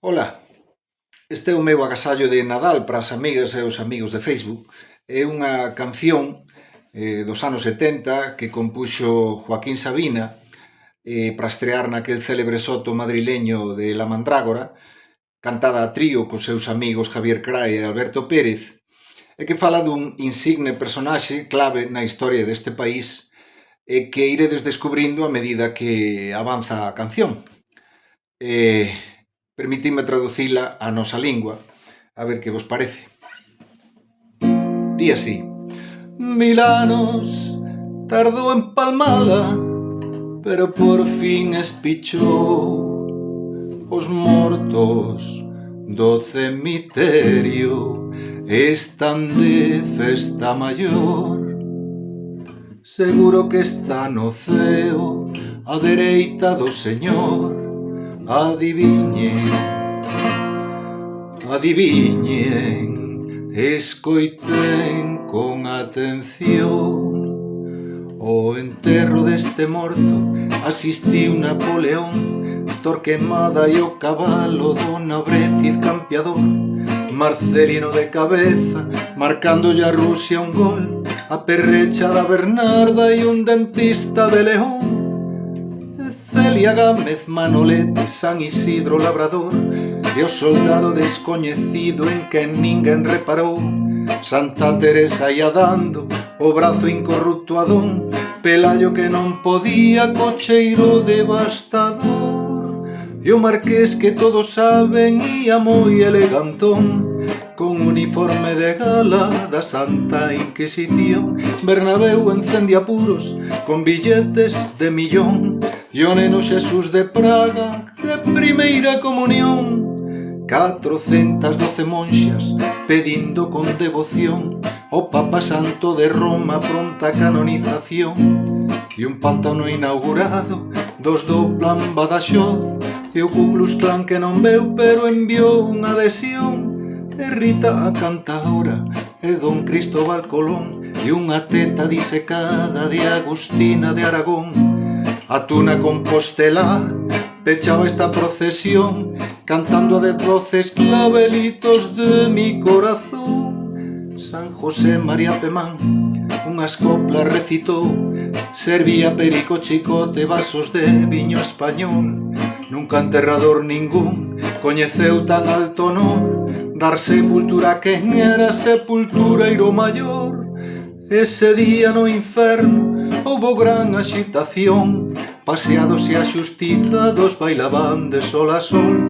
Ola, este é o meu agasallo de Nadal para as amigas e os amigos de Facebook. É unha canción dos anos 70 que compuxo Joaquín Sabina para estrear naquel célebre soto madrileño de La Mandrágora, cantada a trío cos seus amigos Javier Crai e Alberto Pérez, e que fala dun insigne personaxe clave na historia deste país e que iredes descubrindo a medida que avanza a canción. Permitidme traducila á nosa lingua, a ver que vos parece. Di así: 1000 anos tardou en palmala, pero por fin espichou os mortos do cemiterio están de festa maior. Seguro que está no ceo á dereita do Señor. Adiviñen, adiviñen, escoiten con atención. O enterro deste morto asistiu Napoleón, Torquemada e o cabalo do nobre Cid campeador, Marcelino de cabeza marcándolle a Rusia un gol, a perrecha da Bernarda e un dentista de León, Celia Gámez, Manolete, San Isidro Labrador e o soldado descoñecido en quen ninguén reparou, Santa Teresa ia dando o brazo incorrupto a Don Pelayo que non podía co cheiro devastador, e o marqués que todos saben ia moi elegantón con uniforme de gala da Santa Inquisición. Bernabéu encende apuros con billetes de millón e o neno Xesús de Praga de primeira comunión. 412 monxas pedindo con devoción o Papa Santo de Roma pronta canonización, e un pantano inaugurado dos do plan Badaxoz, e o Ku Klux Klan que non veu pero enviou unha adhesión, e Rita a cantadora e Don Cristóbal Colón e unha teta disecada de Agustina de Aragón. A tuna Compostela pechaba esta procesión cantando a 10 voces clavelitos de mi corazón. San José María Pemán unhas coplas recitou, servía perico chicote vasos de viño español. Nunca enterrador ningún coñeceu tan alto honor, dar sepultura a quen era sepultureiro maior. Ese día no inferno houbo gran axitación, paseados e axustizados bailaban de sol a sol.